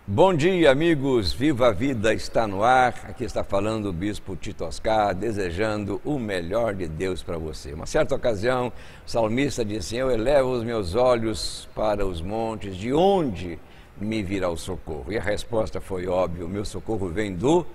Bom dia, amigos, Viva a Vida está no ar, aqui está falando o Bispo Tito Oscar, desejando o melhor de Deus para você. Uma certa ocasião, o salmista disse: eu elevo os meus olhos para os montes, de onde me virá o socorro? E a resposta foi óbvia: o meu socorro vem do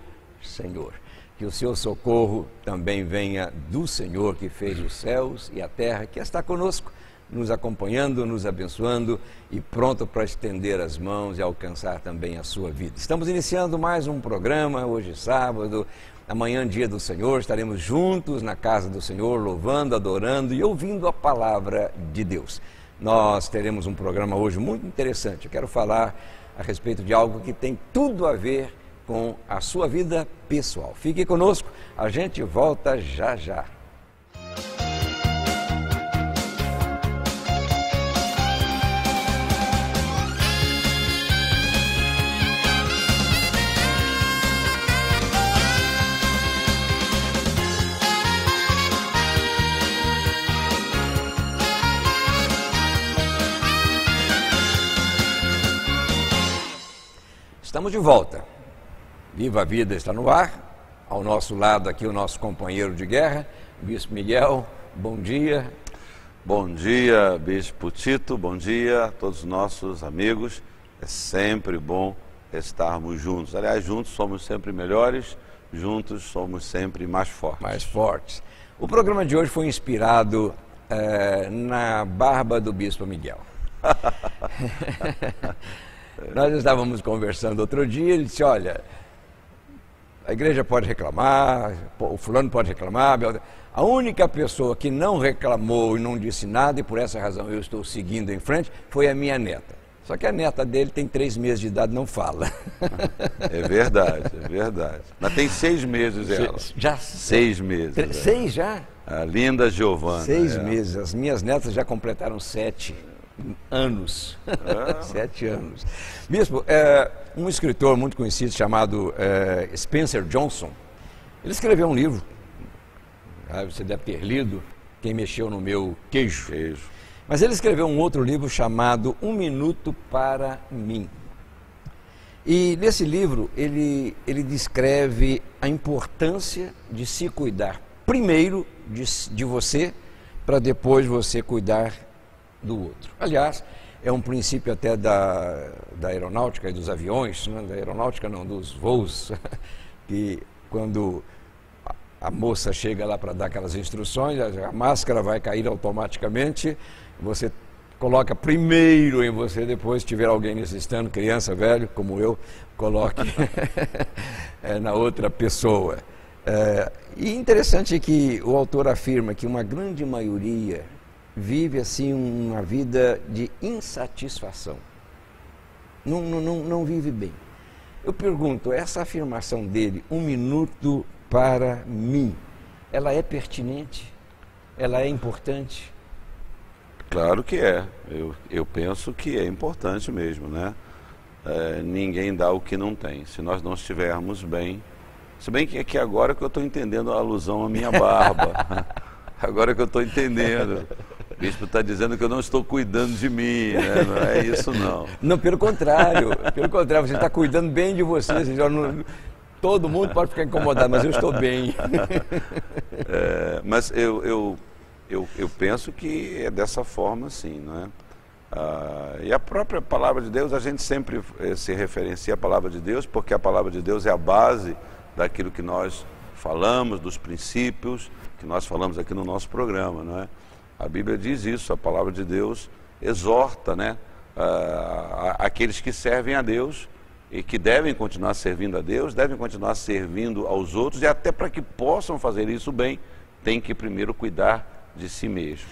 Senhor. Que o seu socorro também venha do Senhor, que fez os céus e a terra, que está conosco, nos acompanhando, nos abençoando e pronto para estender as mãos e alcançar também a sua vida. Estamos iniciando mais um programa, hoje sábado, amanhã dia do Senhor, estaremos juntos na casa do Senhor, louvando, adorando e ouvindo a palavra de Deus. Nós teremos um programa hoje muito interessante. Eu quero falar a respeito de algo que tem tudo a ver com a sua vida pessoal. Fique conosco, a gente volta já já. Estamos de volta. Viva a Vida está no ar. Ao nosso lado aqui o nosso companheiro de guerra, Bispo Miguel. Bom dia. Bom dia, Bispo Tito. Bom dia a todos os nossos amigos. É sempre bom estarmos juntos. Aliás, juntos somos sempre melhores, juntos somos sempre mais fortes. Mais fortes. O programa de hoje foi inspirado na barba do Bispo Miguel. Nós estávamos conversando outro dia, ele disse: olha, a igreja pode reclamar, o fulano pode reclamar, a única pessoa que não reclamou e não disse nada, e por essa razão eu estou seguindo em frente, foi a minha neta. Só que a neta dele tem 3 meses de idade, não fala. É verdade, é verdade. Mas tem 6 meses ela. Já? 6 meses. 6 já? A linda Giovana. 6 meses. As minhas netas já completaram 7 anos. 7 anos. Bispo, um escritor muito conhecido chamado Spencer Johnson, ele escreveu um livro, você deve ter lido, Quem Mexeu no Meu Queijo. Mas ele escreveu um outro livro chamado Um Minuto para Mim. E nesse livro ele descreve a importância de se cuidar primeiro de você, para depois você cuidar do outro. Aliás, é um princípio até da aeronáutica e dos aviões, né? Da aeronáutica não, dos voos, que quando a moça chega lá para dar aquelas instruções, a máscara vai cair automaticamente, você coloca primeiro em você, depois se tiver alguém necessitando, criança, velho, como eu, coloque na outra pessoa. E interessante é que o autor afirma que uma grande maioria vive assim uma vida de insatisfação, não vive bem. Eu pergunto, essa afirmação dele, um minuto para mim, ela é pertinente? Ela é importante? Claro que é, eu penso que é importante mesmo, né? Ninguém dá o que não tem. Se nós não estivermos bem, se bem que aqui agora que eu estou entendendo a alusão à minha barba, agora que eu estou entendendo. O bispo está dizendo que eu não estou cuidando de mim, né? Não é isso não. Não, pelo contrário, você está cuidando bem de você. Todo mundo pode ficar incomodado, mas eu estou bem. Mas eu penso que é dessa forma, sim, não é? E a própria palavra de Deus, a gente sempre se referencia à palavra de Deus, porque a palavra de Deus é a base daquilo que nós falamos, dos princípios que nós falamos aqui no nosso programa, não é? A Bíblia diz isso, a palavra de Deus exorta, né, aqueles que servem a Deus e que devem continuar servindo a Deus, devem continuar servindo aos outros, e até para que possam fazer isso bem, tem que primeiro cuidar de si mesmo.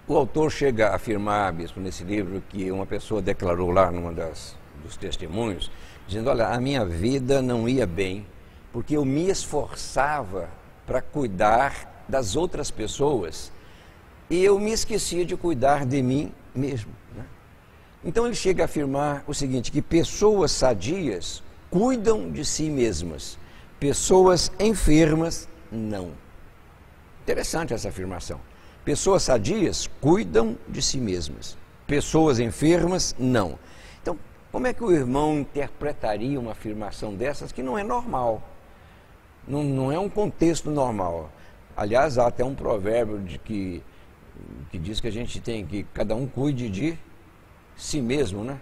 O autor chega a afirmar, bispo, nesse livro, que uma pessoa declarou lá numa dos testemunhos, dizendo: olha, a minha vida não ia bem, porque eu me esforçava para cuidar das outras pessoas e eu me esquecia de cuidar de mim mesmo, né? Então ele chega a afirmar o seguinte, que pessoas sadias cuidam de si mesmas, pessoas enfermas não. Interessante essa afirmação. Pessoas sadias cuidam de si mesmas, pessoas enfermas não. Então, Como é que o irmão interpretaria uma afirmação dessas que não é normal? Não é um contexto normal. Aliás, há até um provérbio que diz que a gente tem que cada um cuide de si mesmo, né?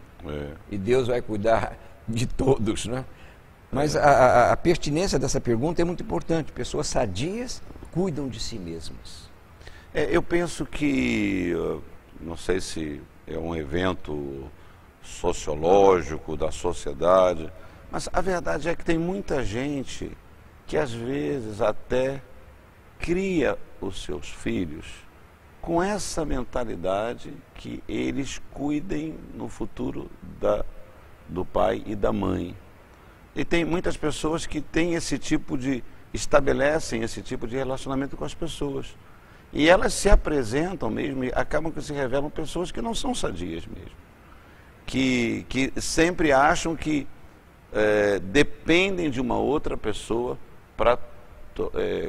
E Deus vai cuidar de todos, né? Mas a pertinência dessa pergunta é muito importante. Pessoas sadias cuidam de si mesmas. Eu penso que, não sei se é um evento sociológico da sociedade, mas a verdade é que tem muita gente que às vezes até cria os seus filhos com essa mentalidade que eles cuidem no futuro do pai e da mãe. E tem muitas pessoas que têm estabelecem esse tipo de relacionamento com as pessoas. E elas se apresentam mesmo e acabam que se revelam pessoas que não são sadias mesmo. Que sempre acham que dependem de uma outra pessoa para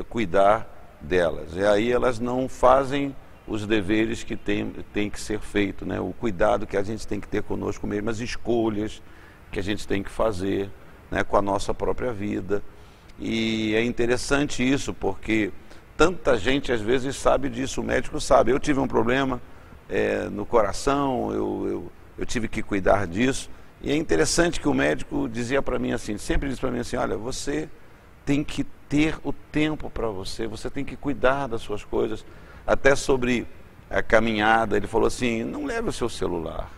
cuidar delas. E aí elas não fazem os deveres que tem que ser feito, né? O cuidado que a gente tem que ter conosco mesmo, as escolhas que a gente tem que fazer, né, com a nossa própria vida. E é interessante isso, porque tanta gente às vezes sabe disso, o médico sabe. Eu tive um problema no coração, eu tive que cuidar disso. E é interessante que o médico dizia para mim assim, sempre diz para mim assim, olha, você tem que ter o tempo para você tem que cuidar das suas coisas. Até sobre a caminhada, ele falou assim, não leve o seu celular.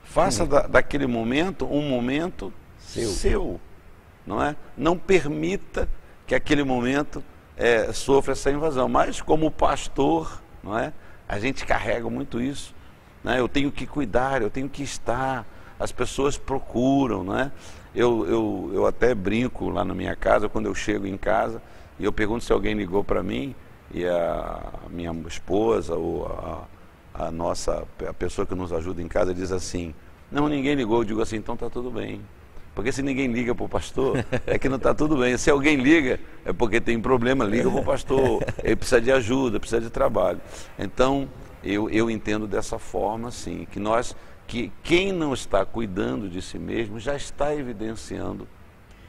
Faça daquele momento um momento seu, não é? Não permita que aquele momento sofra essa invasão. Mas como pastor, não é? A gente carrega muito isso, né? Eu tenho que cuidar, eu tenho que estar. As pessoas procuram, não é? Eu até brinco lá na minha casa, quando eu chego em casa, e eu pergunto se alguém ligou para mim, e a minha esposa ou a pessoa que nos ajuda em casa diz assim, não, ninguém ligou. Eu digo assim, então está tudo bem. Porque se ninguém liga para o pastor, é que não está tudo bem. Se alguém liga, é porque tem problema, liga para o pastor, ele precisa de ajuda, precisa de trabalho. Então, eu entendo dessa forma, sim, que quem não está cuidando de si mesmo já está evidenciando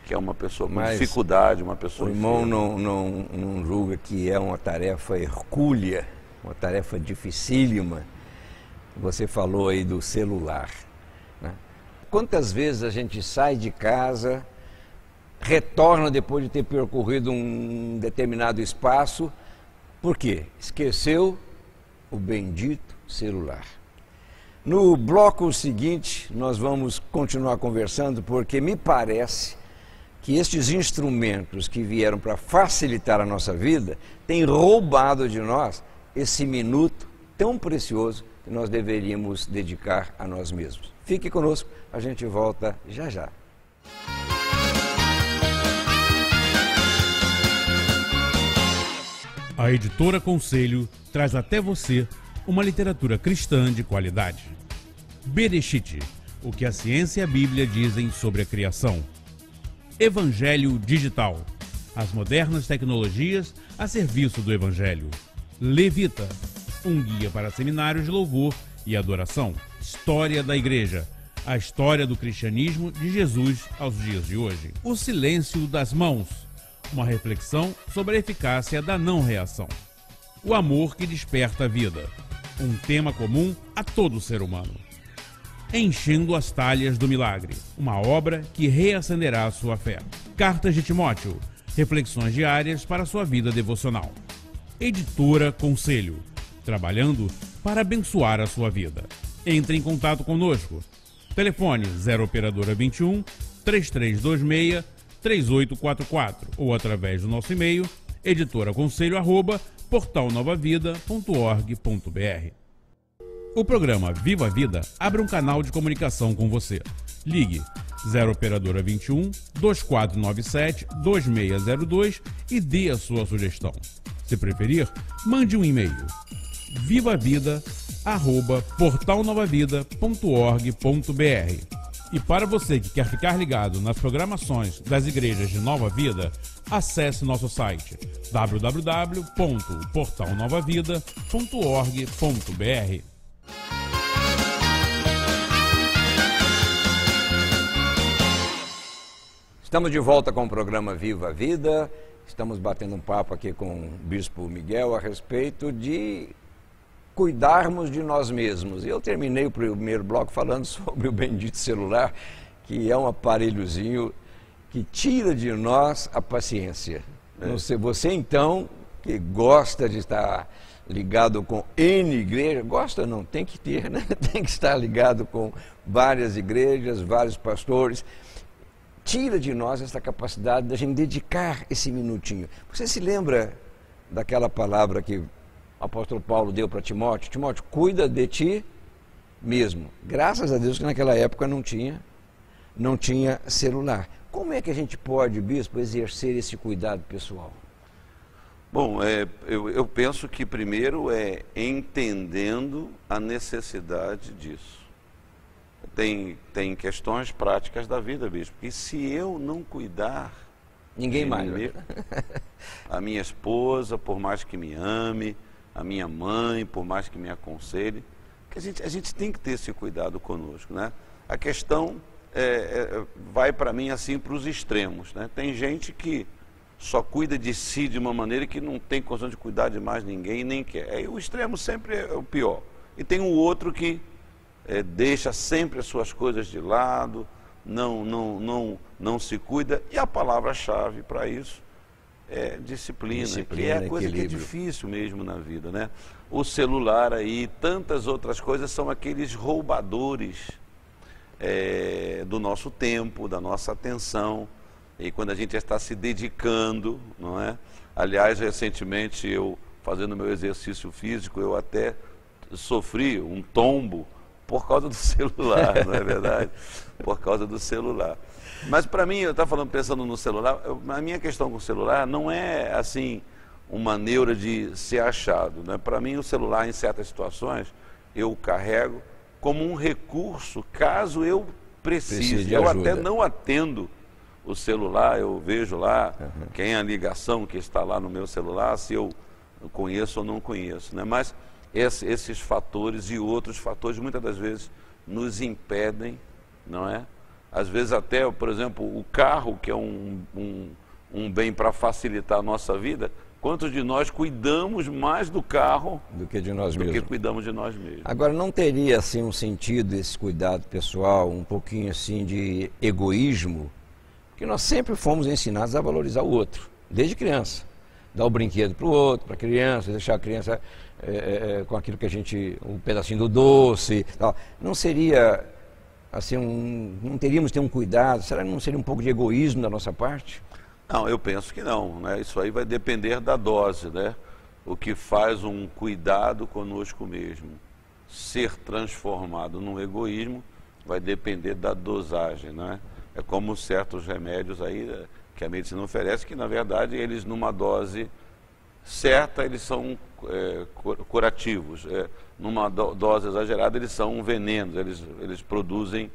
que é uma pessoa com dificuldade, uma pessoa... O irmão não julga que é uma tarefa hercúlea, uma tarefa dificílima. Você falou aí do celular, né? Quantas vezes a gente sai de casa, retorna depois de ter percorrido um determinado espaço, por quê? Esqueceu o bendito celular. No bloco seguinte, nós vamos continuar conversando, porque me parece que estes instrumentos que vieram para facilitar a nossa vida têm roubado de nós esse minuto tão precioso que nós deveríamos dedicar a nós mesmos. Fique conosco, a gente volta já já. A Editora Conselho traz até você uma literatura cristã de qualidade. Bereshit, o que a ciência e a Bíblia dizem sobre a criação. Evangelho Digital, as modernas tecnologias a serviço do Evangelho. Levita, um guia para seminários de louvor e adoração. História da Igreja, a história do cristianismo de Jesus aos dias de hoje. O Silêncio das Mãos, uma reflexão sobre a eficácia da não-reação. O amor que desperta a vida, um tema comum a todo ser humano. Enchendo as talhas do milagre, uma obra que reacenderá a sua fé. Cartas de Timóteo, reflexões diárias para a sua vida devocional. Editora Conselho, trabalhando para abençoar a sua vida. Entre em contato conosco. Telefone 0 operadora 21 3326 3844 ou através do nosso e-mail editoraconselho@portalnovavida.org.br. O programa Viva a Vida abre um canal de comunicação com você. Ligue 0 operadora 21 2497 2602 e dê a sua sugestão. Se preferir, mande um e-mail vivavida@portalnovavida.org.br. E para você que quer ficar ligado nas programações das igrejas de Nova Vida, acesse nosso site www.portalnovavida.org.br. Estamos de volta com o programa Viva a Vida. Estamos batendo um papo aqui com o Bispo Miguel a respeito de cuidarmos de nós mesmos. Eu terminei o primeiro bloco falando sobre o bendito celular, que é um aparelhozinho que tira de nós a paciência. Você então, que gosta de estar ligado com N igrejas, gosta não, tem que ter, né? Tem que estar ligado com várias igrejas, vários pastores. Tira de nós essa capacidade de a gente dedicar esse minutinho. Você se lembra daquela palavra que o apóstolo Paulo deu para Timóteo? Timóteo, cuida de ti mesmo. Graças a Deus que naquela época não tinha celular. Como é que a gente pode, bispo, exercer esse cuidado pessoal? Bom, eu penso que primeiro é entendendo a necessidade disso. Tem questões práticas da vida, bispo. E se eu não cuidar... Ninguém mais. A minha esposa, por mais que me ame, a minha mãe, por mais que me aconselhe, que a gente tem que ter esse cuidado conosco, né? A questão vai para mim assim para os extremos, né? Tem gente que só cuida de si de uma maneira que não tem condição de cuidar de mais ninguém e nem quer. Aí o extremo sempre é o pior. E tem o outro que deixa sempre as suas coisas de lado, não se cuida. E a palavra-chave para isso é disciplina, que é a coisa equilíbrio. Que é difícil mesmo na vida, né? O celular aí, tantas outras coisas são aqueles roubadores do nosso tempo, da nossa atenção. E quando a gente está se dedicando, não é? Aliás, recentemente eu, fazendo meu exercício físico, eu até sofri um tombo por causa do celular, não é verdade? Por causa do celular. Mas para mim, eu estava pensando no celular, a minha questão com o celular não é assim uma neura de ser achado, né? Para mim o celular em certas situações eu o carrego como um recurso caso eu precise. Eu até não atendo o celular, eu vejo lá quem é a ligação que está lá no meu celular, se eu conheço ou não conheço, né? Mas esses fatores e outros fatores muitas das vezes nos impedem, não é? Às vezes até, por exemplo, o carro, que é um bem para facilitar a nossa vida, quantos de nós cuidamos mais do carro do que de nós mesmos? Do que cuidamos de nós mesmos. Agora, não teria assim um sentido esse cuidado pessoal, um pouquinho assim de egoísmo? Porque nós sempre fomos ensinados a valorizar o outro, desde criança. Dar o brinquedo para o outro, para a criança, deixar a criança com aquilo que a gente, um pedacinho do doce, tal. Não seria assim, não teríamos que ter um cuidado? Será que não seria um pouco de egoísmo da nossa parte? Não, eu penso que não, né? Isso aí vai depender da dose, né? O que faz um cuidado conosco mesmo ser transformado num egoísmo vai depender da dosagem, né? É como certos remédios aí que a medicina oferece, que na verdade eles numa dose certa eles são curativos, numa dose exagerada eles são venenos, eles produzem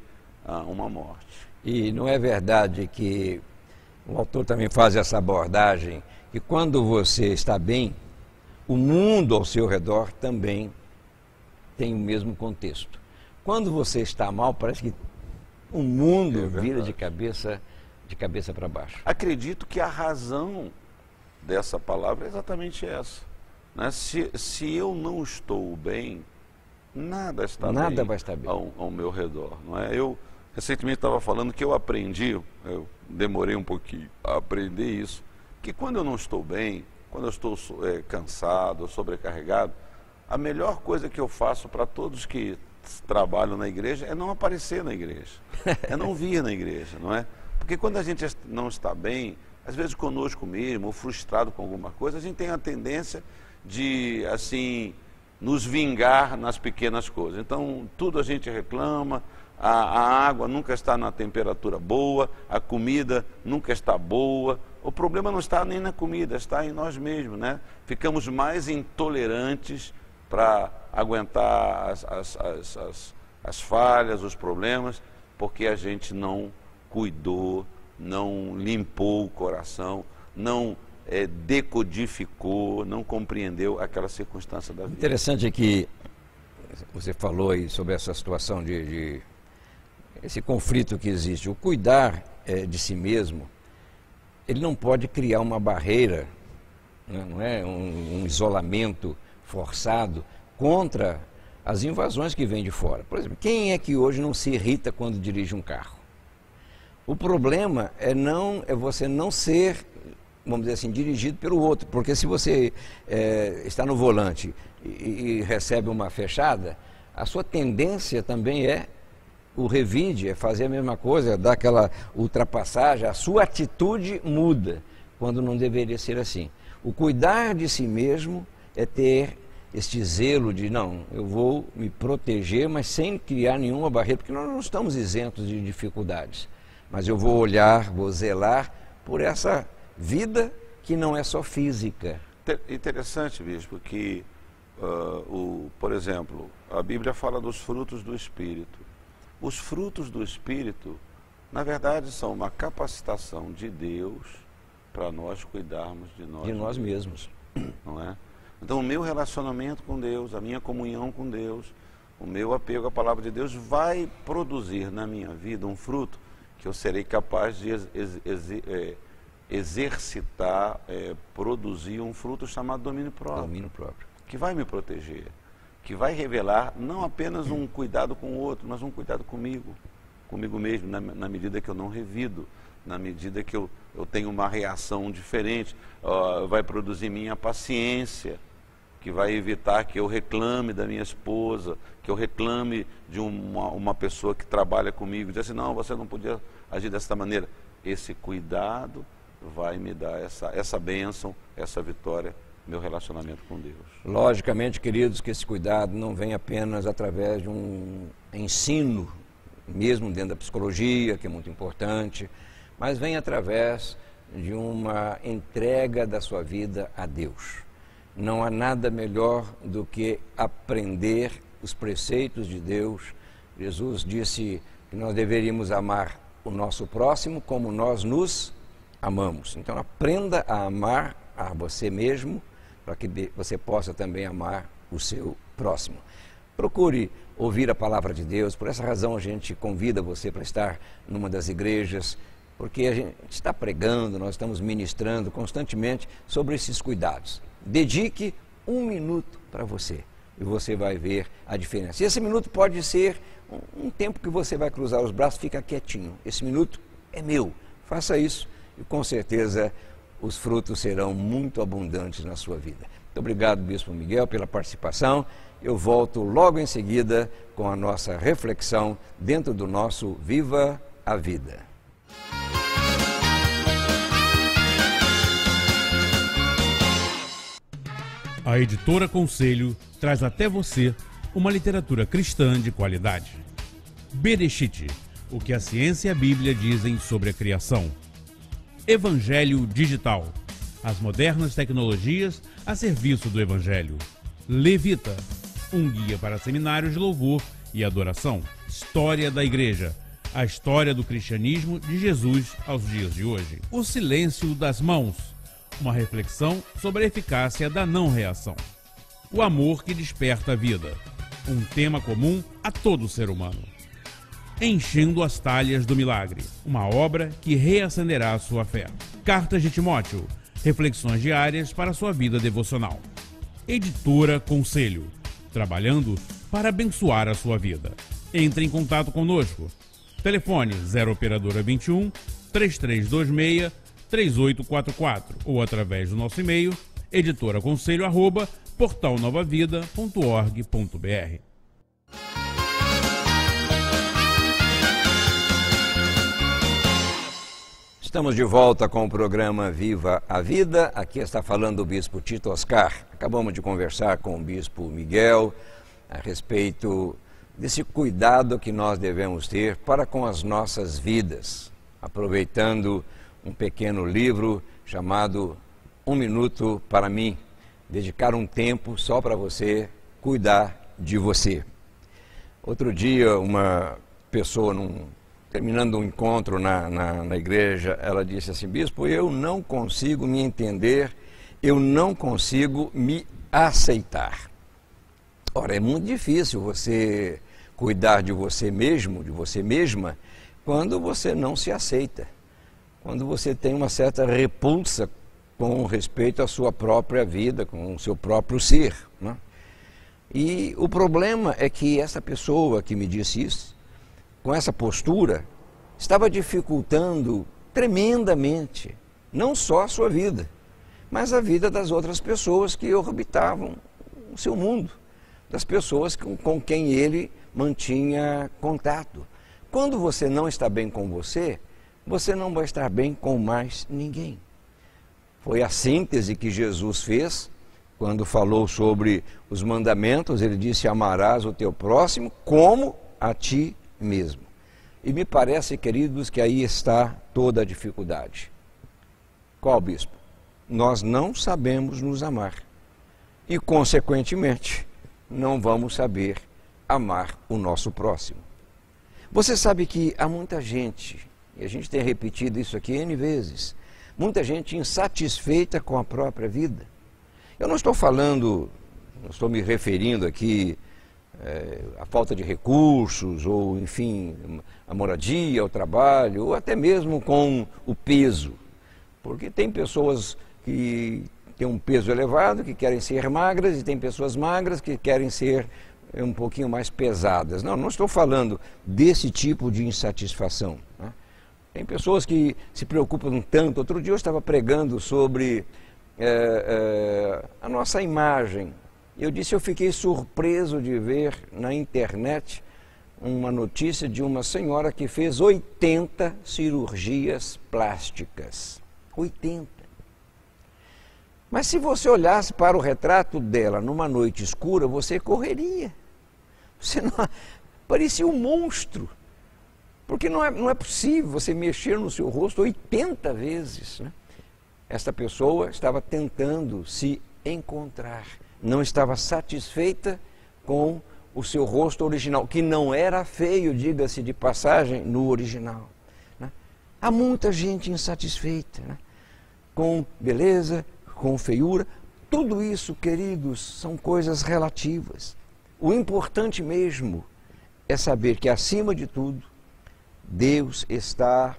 uma morte. E não é verdade que o autor também faz essa abordagem, que quando você está bem, o mundo ao seu redor também tem o mesmo contexto. Quando você está mal, parece que o mundo vira de cabeça para baixo. Acredito que a razão dessa palavra é exatamente essa, né? Se eu não estou bem, nada vai estar bem ao meu redor, não é? Eu recentemente estava falando que eu demorei um pouquinho a aprender isso, que quando eu não estou bem, quando eu estou cansado, sobrecarregado, a melhor coisa que eu faço para todos que trabalham na igreja é não aparecer na igreja, é não vir na igreja, não é? Porque quando a gente não está bem, às vezes conosco mesmo, ou frustrado com alguma coisa, a gente tem a tendência de, assim, nos vingar nas pequenas coisas. Então, tudo a gente reclama, a água nunca está na temperatura boa, a comida nunca está boa. O problema não está nem na comida, está em nós mesmos, né? Ficamos mais intolerantes para aguentar as falhas, os problemas, porque a gente não cuidou, não limpou o coração, não decodificou, não compreendeu aquela circunstância da vida. Interessante é que você falou aí sobre essa situação esse conflito que existe. O cuidar de si mesmo ele não pode criar uma barreira, não é? Um isolamento forçado contra as invasões que vêm de fora. Por exemplo, quem é que hoje não se irrita quando dirige um carro? O problema é você não ser, vamos dizer assim, dirigido pelo outro, porque se você está no volante e recebe uma fechada, a sua tendência também o revide, é fazer a mesma coisa, dar aquela ultrapassagem, a sua atitude muda, quando não deveria ser assim. O cuidar de si mesmo é ter este zelo de, não, eu vou me proteger, mas sem criar nenhuma barreira, porque nós não estamos isentos de dificuldades. Mas eu vou olhar, vou zelar por essa vida que não é só física. Interessante, bispo, que, por exemplo, a Bíblia fala dos frutos do Espírito. Os frutos do Espírito, na verdade, são uma capacitação de Deus para nós cuidarmos de nós mesmos. Não é? Então, o meu relacionamento com Deus, a minha comunhão com Deus, o meu apego à palavra de Deus vai produzir na minha vida um fruto que eu serei capaz de exercitar, produzir um fruto chamado domínio próprio. Que vai me proteger, que vai revelar não apenas um cuidado com o outro, mas um cuidado comigo mesmo, na medida que eu não revido, na medida que eu tenho uma reação diferente, vai produzir minha paciência, que vai evitar que eu reclame da minha esposa, que eu reclame de uma pessoa que trabalha comigo, diz assim, não, você não podia agir dessa maneira. Esse cuidado vai me dar essa bênção, essa vitória, meu relacionamento com Deus. Logicamente, queridos, que esse cuidado não vem apenas através de um ensino, mesmo dentro da psicologia, que é muito importante, mas vem através de uma entrega da sua vida a Deus. Não há nada melhor do que aprender os preceitos de Deus. Jesus disse que nós deveríamos amar o nosso próximo como nós nos amamos. Então aprenda a amar a você mesmo, para que você possa também amar o seu próximo. Procure ouvir a palavra de Deus. Por essa razão a gente convida você para estar numa das igrejas, porque a gente está pregando, nós estamos ministrando constantemente sobre esses cuidados. Dedique 1 minuto para você e você vai ver a diferença. E esse minuto pode ser um tempo que você vai cruzar os braços, fica quietinho. Esse minuto é meu. Faça isso e com certeza os frutos serão muito abundantes na sua vida. Muito obrigado, Bispo Miguel, pela participação. Eu volto logo em seguida com a nossa reflexão dentro do nosso Viva a Vida. A Editora Conselho traz até você uma literatura cristã de qualidade. Bereshit, o que a ciência e a Bíblia dizem sobre a criação. Evangelho Digital, as modernas tecnologias a serviço do Evangelho. Levita, um guia para seminários de louvor e adoração. História da Igreja, a história do cristianismo de Jesus aos dias de hoje. O Silêncio das Mãos, uma reflexão sobre a eficácia da não-reação. O amor que desperta a vida, um tema comum a todo ser humano. Enchendo as talhas do milagre, uma obra que reacenderá a sua fé. Cartas de Timóteo, reflexões diárias para a sua vida devocional. Editora Conselho, trabalhando para abençoar a sua vida. Entre em contato conosco. Telefone 0 operadora 21 3326 3844 ou através do nosso e-mail editoraconselho@portalnovavida.org.br. Estamos de volta com o programa Viva a Vida. Aqui está falando o Bispo Tito Oscar. Acabamos de conversar com o Bispo Miguel a respeito desse cuidado que nós devemos ter para com as nossas vidas, aproveitando um pequeno livro chamado 1 Minuto para Mim, dedicar um tempo só para você cuidar de você. Outro dia, uma pessoa, terminando um encontro na igreja, ela disse assim: Bispo, eu não consigo me entender, eu não consigo me aceitar. Ora, é muito difícil você cuidar de você mesmo, de você mesma, quando você não se aceita. quando você tem uma certa repulsa com respeito à sua própria vida, com o seu próprio ser, né? E o problema é que essa pessoa que me disse isso, com essa postura, estava dificultando tremendamente, não só a sua vida, mas a vida das outras pessoas que orbitavam o seu mundo, das pessoas com quem ele mantinha contato. Quando você não está bem com você, você não vai estar bem com mais ninguém. Foi a síntese que Jesus fez quando falou sobre os mandamentos. Ele disse: amarás o teu próximo como a ti mesmo. E me parece, queridos, que aí está toda a dificuldade. Qual, bispo? Nós não sabemos nos amar e, consequentemente, não vamos saber amar o nosso próximo. Você sabe que há muita gente, e a gente tem repetido isso aqui N vezes, muita gente insatisfeita com a própria vida. Eu não estou falando, não estou me referindo aqui à falta de recursos, ou enfim, a moradia, o trabalho, ou até mesmo com o peso. Porque tem pessoas que têm um peso elevado, que querem ser magras, e tem pessoas magras que querem ser um pouquinho mais pesadas. Não estou falando desse tipo de insatisfação, né? Tem pessoas que se preocupam tanto. Outro dia eu estava pregando sobre a nossa imagem. Eu disse, eu fiquei surpreso de ver na internet uma notícia de uma senhora que fez 80 cirurgias plásticas. 80. Mas se você olhasse para o retrato dela numa noite escura, você correria. Você não... Parecia um monstro. Porque não é possível você mexer no seu rosto 80 vezes, né? Esta pessoa estava tentando se encontrar, não estava satisfeita com o seu rosto original, que não era feio, diga-se de passagem, no original, né? Há muita gente insatisfeita, né? Com beleza, com feiura. Tudo isso, queridos, são coisas relativas. O importante mesmo é saber que, acima de tudo, Deus está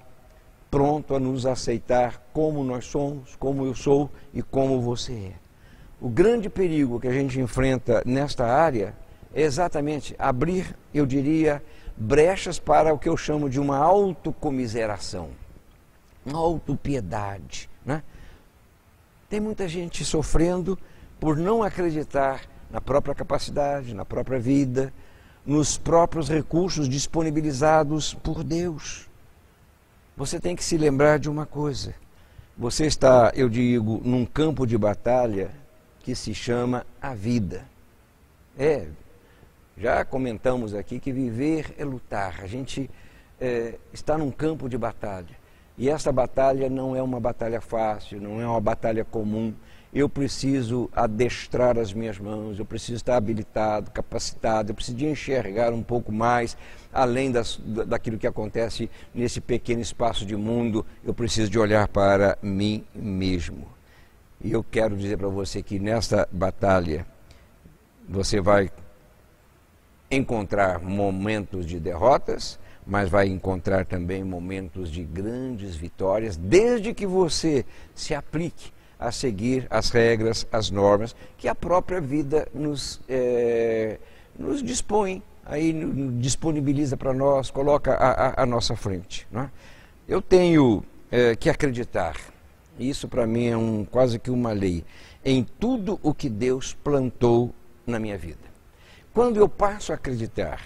pronto a nos aceitar como nós somos, como eu sou e como você é. O grande perigo que a gente enfrenta nesta área é exatamente abrir, eu diria, brechas para o que eu chamo de uma autocomiseração, uma autopiedade, né? Tem muita gente sofrendo por não acreditar na própria capacidade, na própria vida, nos próprios recursos disponibilizados por Deus. Você tem que se lembrar de uma coisa. Você está, eu digo, num campo de batalha que se chama a vida. Já comentamos aqui que viver é lutar. A gente está num campo de batalha. E essa batalha não é uma batalha fácil, não é uma batalha comum. Eu preciso adestrar as minhas mãos, eu preciso estar habilitado, capacitado, eu preciso de enxergar um pouco mais, além daquilo que acontece nesse pequeno espaço de mundo. Eu preciso de olhar para mim mesmo. E eu quero dizer para você que nessa batalha você vai encontrar momentos de derrotas, mas vai encontrar também momentos de grandes vitórias, desde que você se aplique a seguir as regras, as normas que a própria vida nos dispõe, aí disponibiliza para nós, coloca à nossa frente, não é? Eu tenho que acreditar, isso para mim é quase que uma lei, em tudo o que Deus plantou na minha vida. Quando eu passo a acreditar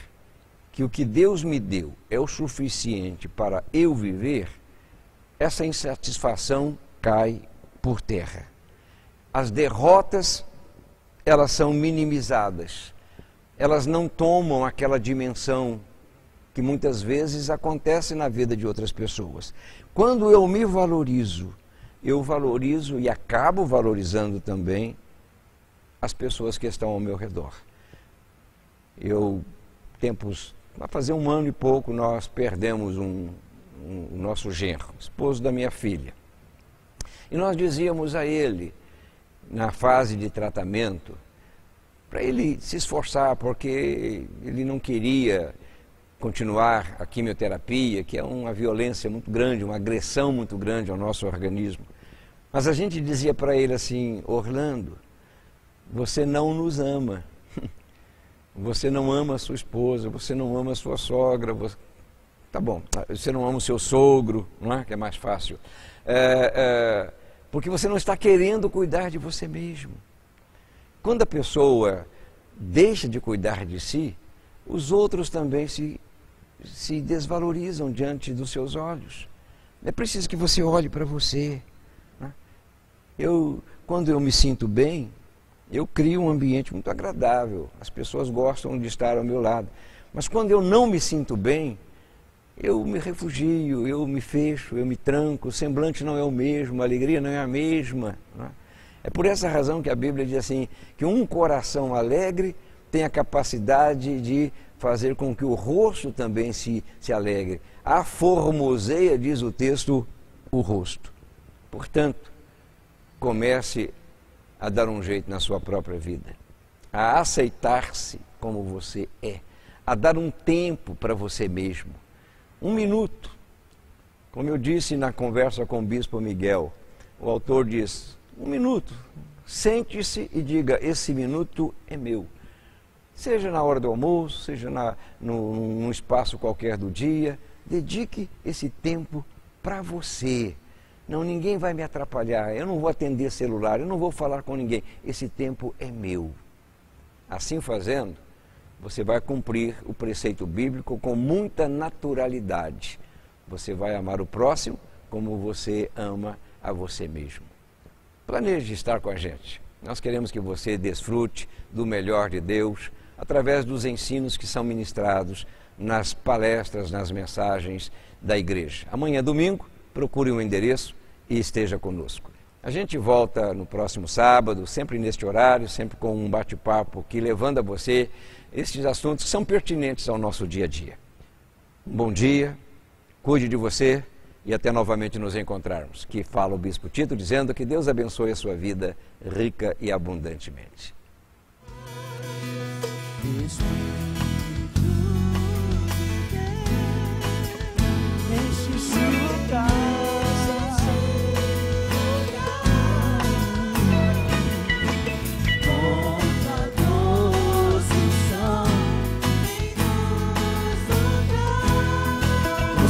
que o que Deus me deu é o suficiente para eu viver, essa insatisfação cai por terra. As derrotas, elas são minimizadas. Elas não tomam aquela dimensão que muitas vezes acontece na vida de outras pessoas. Quando eu me valorizo, eu valorizo e acabo valorizando também as pessoas que estão ao meu redor. Vai fazer 1 ano e pouco, nós perdemos o nosso genro, esposo da minha filha. E nós dizíamos a ele, na fase de tratamento, para ele se esforçar, porque ele não queria continuar a quimioterapia, que é uma violência muito grande, uma agressão muito grande ao nosso organismo. Mas a gente dizia para ele assim: Orlando, você não nos ama. Você não ama a sua esposa, você não ama a sua sogra, tá bom, você não ama o seu sogro, não é? Que é mais fácil. Porque você não está querendo cuidar de você mesmo. Quando a pessoa deixa de cuidar de si, os outros também se desvalorizam diante dos seus olhos. É preciso que você olhe para você. Né? Quando eu me sinto bem, eu crio um ambiente muito agradável. As pessoas gostam de estar ao meu lado. Mas quando eu não me sinto bem, eu me refugio, eu me fecho, eu me tranco, o semblante não é o mesmo, a alegria não é a mesma. Né? É por essa razão que a Bíblia diz assim, que um coração alegre tem a capacidade de fazer com que o rosto também se alegre. Aformoseia, diz o texto, o rosto. Portanto, comece a dar um jeito na sua própria vida, a aceitar-se como você é, a dar um tempo para você mesmo. 1 minuto. Como eu disse na conversa com o bispo Miguel, o autor diz: 1 minuto, sente-se e diga: esse minuto é meu. Seja na hora do almoço, seja num espaço qualquer do dia, dedique esse tempo para você. Não, ninguém vai me atrapalhar, eu não vou atender celular, eu não vou falar com ninguém. Esse tempo é meu. Assim fazendo, você vai cumprir o preceito bíblico com muita naturalidade. Você vai amar o próximo como você ama a você mesmo. Planeje estar com a gente. Nós queremos que você desfrute do melhor de Deus através dos ensinos que são ministrados nas palestras, nas mensagens da igreja. Amanhã, domingo, procure um endereço e esteja conosco. A gente volta no próximo sábado, sempre neste horário, sempre com um bate-papo que levando a você estes assuntos que são pertinentes ao nosso dia a dia. Um bom dia, cuide de você e até novamente nos encontrarmos. Que fala o Bispo Tito dizendo que Deus abençoe a sua vida rica e abundantemente.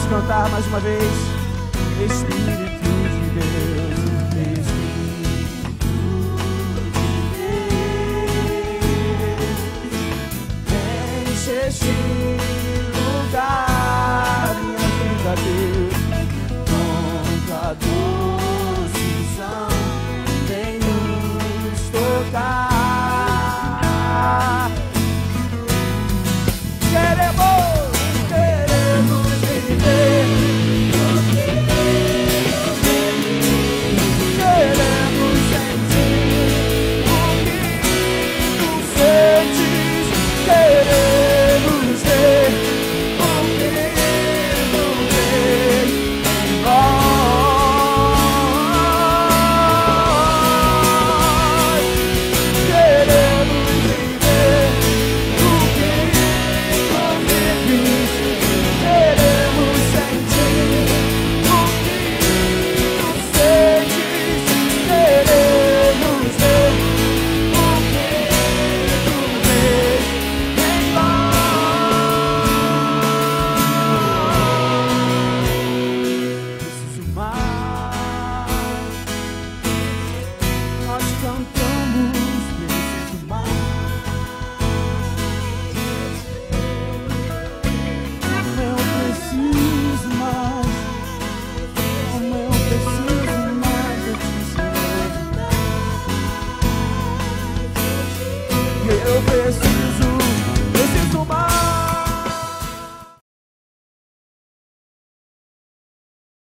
Cantar mais uma vez, Espírito de Deus, Espírito de Deus, enche este lugar, minha vida, Deus, com tua doce unção, vem nos tocar. Queremos viver. Queremos sentir o que tu sentes. Queremos ver o que tu vês em nós. Queremos viver o que tu vives. Queremos sentir o que tu sentes. Queremos ver o que tu vês em nós. Preciso mais. Nós cantamos, preciso mais. Eu preciso mais. Como eu preciso mais de ti, Senhor. Eu